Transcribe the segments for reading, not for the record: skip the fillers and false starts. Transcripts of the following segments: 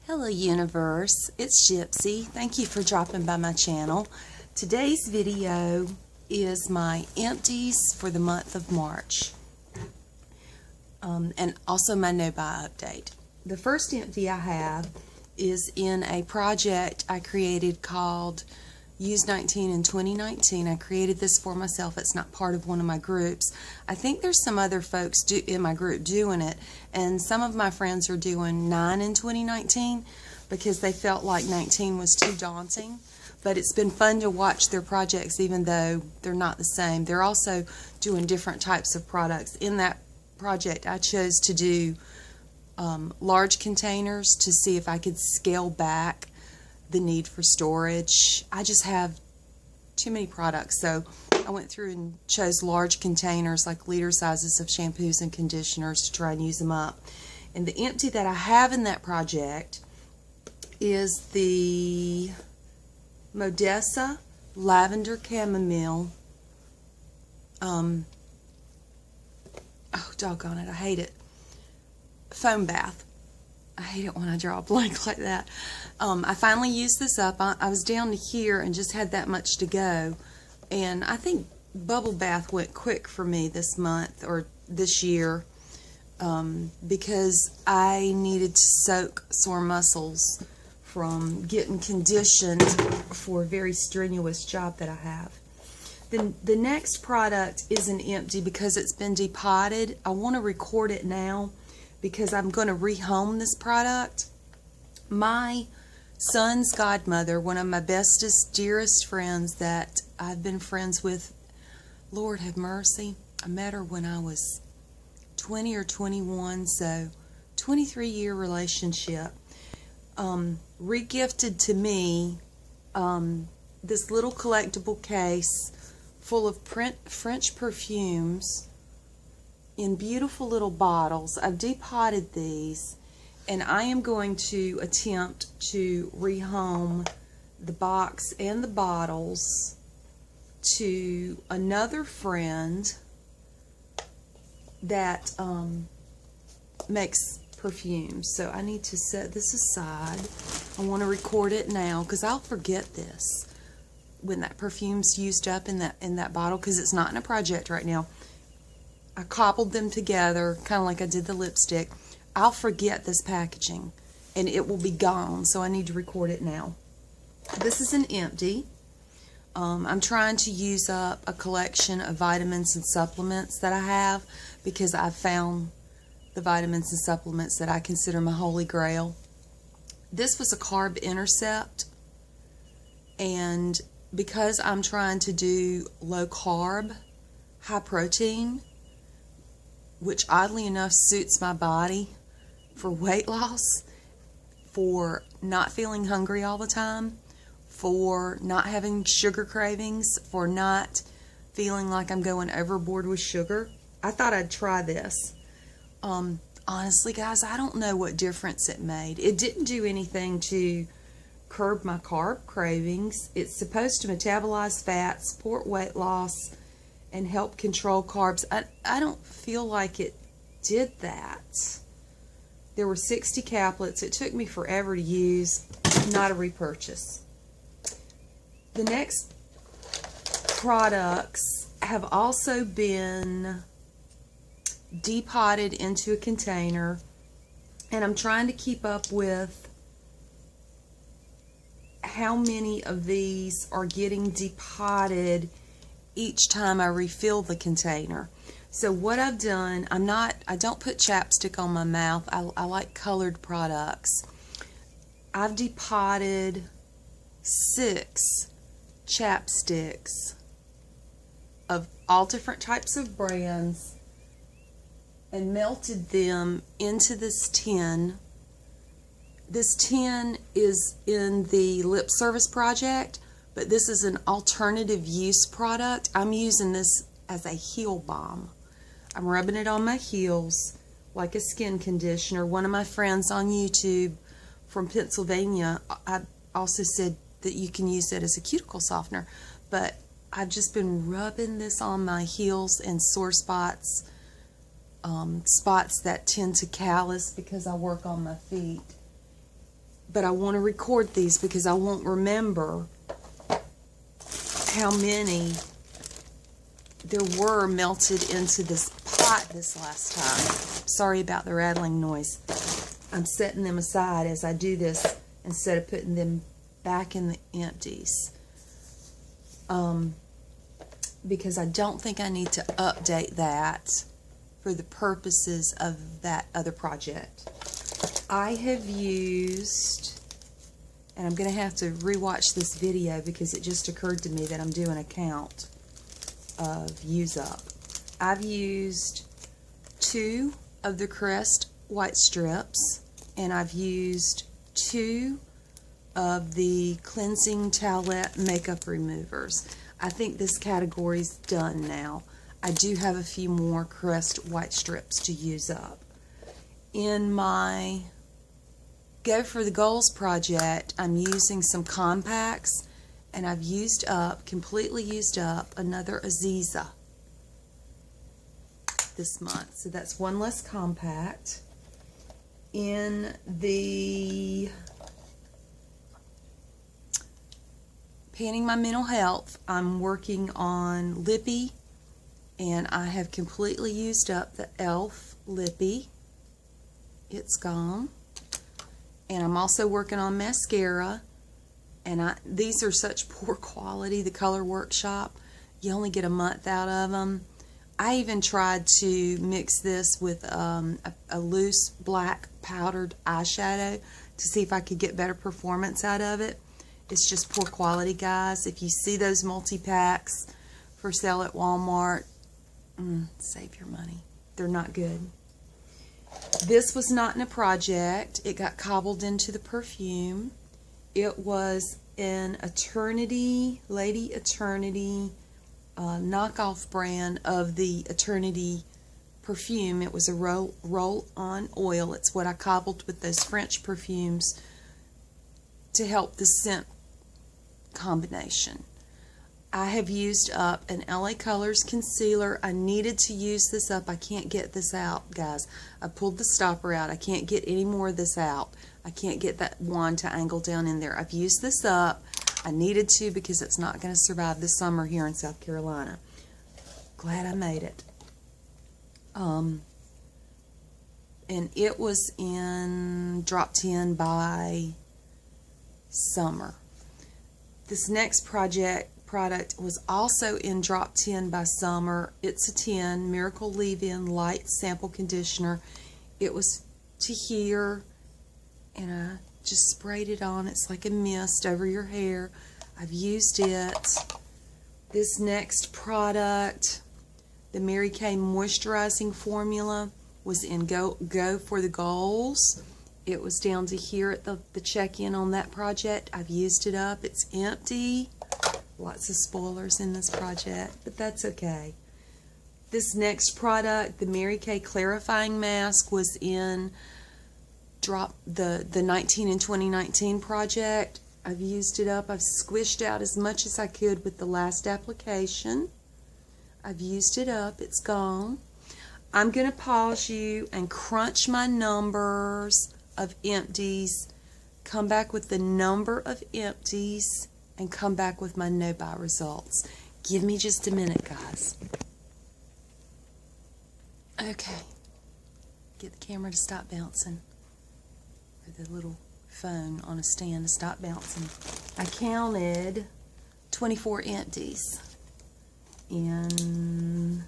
Hello universe, it's Gypsy. Thank you for dropping by my channel. Today's video is my empties for the month of March. And also my no-buy update. The first empty I have is in a project I created called Use 19 in 2019. I created this for myself. It's not part of one of my groups. I think there's some other folks in my group doing it, and some of my friends are doing 9 in 2019 because they felt like 19 was too daunting. But it's been fun to watch their projects even though they're not the same. They're also doing different types of products. In that project I chose to do large containers to see if I could scale back the need for storage. I just have too many products, so I went through and chose large containers like liter sizes of shampoos and conditioners to try and use them up. And the empty that I have in that project is the Modessa Lavender Chamomile. Oh, doggone it, I hate it. Foam bath. I hate it when I draw a blank like that. I finally used this up. I was down to here and just had that much to go. And I think bubble bath went quick for me this month or this year because I needed to soak sore muscles from getting conditioned for a very strenuous job that I have. Then the next product is an empty because it's been depotted. I want to record it now because I'm going to rehome this product. My son's godmother, one of my bestest, dearest friends that I've been friends with, Lord have mercy, I met her when I was 20 or 21, so 23-year relationship, regifted to me this little collectible case full of French perfumes in beautiful little bottles. I've depotted these, and I am going to attempt to rehome the box and the bottles to another friend that makes perfumes. So I need to set this aside. I want to record it now because I'll forget this when that perfume's used up in that bottle, because it's not in a project right now. I cobbled them together, kind of like I did the lipstick. I'll forget this packaging, and it will be gone, so I need to record it now. This is an empty. I'm trying to use up a collection of vitamins and supplements that I have because I've found the vitamins and supplements that I consider my holy grail. This was a carb intercept, and because I'm trying to do low carb, high protein, which oddly enough suits my body for weight loss, for not feeling hungry all the time, for not having sugar cravings, for not feeling like I'm going overboard with sugar. I thought I'd try this. Honestly, guys, I don't know what difference it made. It didn't do anything to curb my carb cravings. It's supposed to metabolize fat, support weight loss, and help control carbs. I don't feel like it did that. There were 60 caplets. It took me forever to use. Not a repurchase. The next products have also been depotted into a container, and I'm trying to keep up with how many of these are getting depotted each time I refill the container. So what I've done, I don't put chapstick on my mouth. I like colored products. I've depotted 6 chapsticks of all different types of brands and melted them into this tin. This tin is in the lip service project, but this is an alternative use product. I'm using this as a heel balm. I'm rubbing it on my heels like a skin conditioner. One of my friends on YouTube from Pennsylvania, I also said that you can use it as a cuticle softener, but I've just been rubbing this on my heels and sore spots, spots that tend to callus because I work on my feet. but I want to record these because I won't remember how many there were melted into this pot this last time. Sorry about the rattling noise. I'm setting them aside as I do this instead of putting them back in the empties. Because I don't think I need to update that for the purposes of that other project. I have used, and I'm going to have to rewatch this video because it just occurred to me that I'm doing a count of use up. I've used 2 of the Crest white strips, and I've used 2 of the cleansing towelette makeup removers. I think this category's done now. I do have a few more Crest white strips to use up. In my Go for the Goals project, I'm using some compacts, and I've used up, completely used up, another Aziza this month. So that's 1 less compact. In the Panning My Mental Health, I'm working on Lippy, and I have completely used up the e.l.f. Lippy. It's gone. And I'm also working on mascara, and these are such poor quality, the Color Workshop. You only get a month out of them. I even tried to mix this with a loose black powdered eyeshadow to see if I could get better performance out of it. It's just poor quality, guys. If you see those multi-packs for sale at Walmart, save your money. They're not good. This was not in a project. It got cobbled into the perfume. It was an Eternity, Lady Eternity knockoff brand of the Eternity perfume. It was a roll-on oil. It's what I cobbled with those French perfumes to help the scent combination. I have used up an LA Colors concealer. I needed to use this up. I can't get this out, guys. I pulled the stopper out. I can't get any more of this out. I can't get that wand to angle down in there. I've used this up. I needed to because it's not going to survive this summer here in South Carolina. Glad I made it. And it was in Drop 10 by summer. This next product was also in Drop 10 by summer. It's a 10 Miracle Leave-In Light Sample Conditioner. It was to here, and I just sprayed it on. It's like a mist over your hair. I've used it. This next product, the Mary Kay Moisturizing Formula, was in Go for the Goals. It was down to here at the check-in on that project. I've used it up. It's empty. Lots of spoilers in this project, but that's okay. This next product, the Mary Kay Clarifying Mask, was in the 19 and 2019 project. I've used it up. I've squished out as much as I could with the last application. I've used it up. It's gone. I'm going to pause you and crunch my numbers of empties, come back with the number of empties, and come back with my no-buy results. Give me just a minute, guys. Okay. Get the camera to stop bouncing. Or the little phone on a stand to stop bouncing. I counted 24 empties in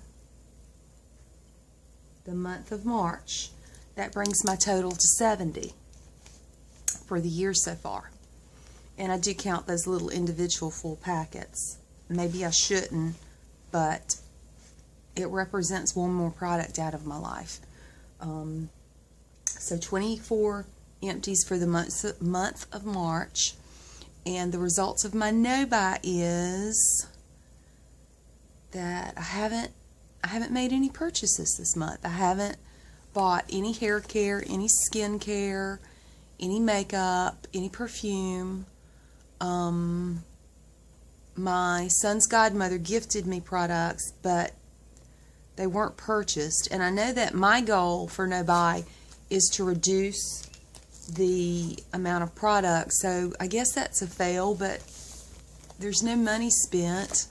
the month of March. That brings my total to 70 for the year so far. And I do count those little individual full packets. Maybe I shouldn't, but it represents one more product out of my life. So 24 empties for the month of March. And the results of my no-buy is that I haven't made any purchases this month. I haven't bought any hair care, any skin care, any makeup, any perfume. My son's godmother gifted me products, but they weren't purchased. And I know that my goal for no-buy is to reduce the amount of product. So I guess that's a fail, but there's no money spent.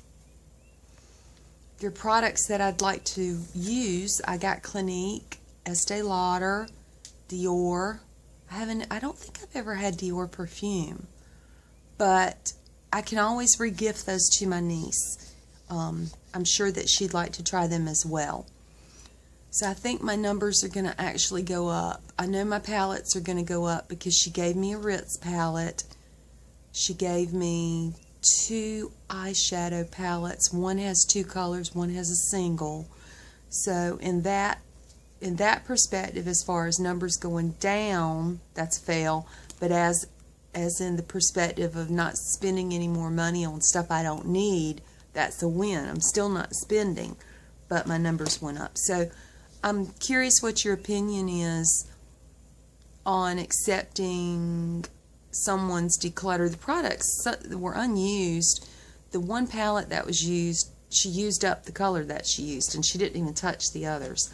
There are products that I'd like to use. I got Clinique, Estee Lauder, Dior. I don't think I've ever had Dior perfume, but I can always re-gift those to my niece. I'm sure that she'd like to try them as well. So I think my numbers are going to actually go up. I know my palettes are going to go up because she gave me a Ritz palette. She gave me 2 eyeshadow palettes. One has 2 colors, one has a single. So in that perspective, as far as numbers going down, that's a fail. But as in the perspective of not spending any more money on stuff I don't need, that's a win. I'm still not spending, but my numbers went up. So I'm curious what your opinion is on accepting someone's declutter. The products were unused. The one palette that was used, she used up the color that she used, and she didn't even touch the others.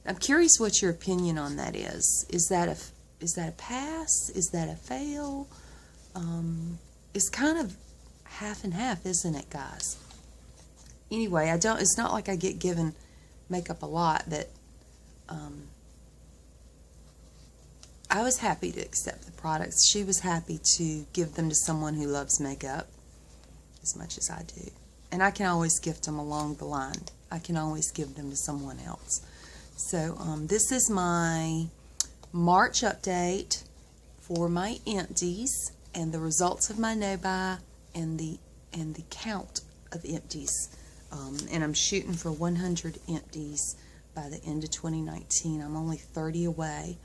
I'm curious what your opinion on that is. Is that a pass? Is that a fail? It's kind of half and half, isn't it, guys? Anyway, it's not like I get given makeup a lot, that I was happy to accept the products. She was happy to give them to someone who loves makeup as much as I do. And I can always gift them along the line. I can always give them to someone else. So this is my March update for my empties and the results of my no-buy and the count of empties. And I'm shooting for 100 empties by the end of 2019. I'm only 30 away,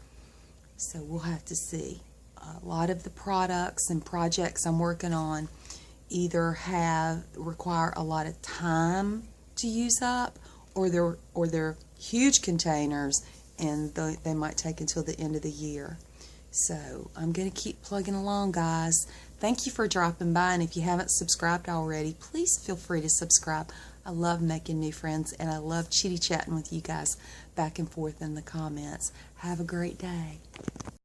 so we'll have to see. A lot of the products and projects I'm working on either require a lot of time to use up, or they're huge containers and they might take until the end of the year. So I'm going to keep plugging along, guys. Thank you for dropping by, and if you haven't subscribed already, please feel free to subscribe. I love making new friends, and I love chitty-chatting with you guys back and forth in the comments. Have a great day.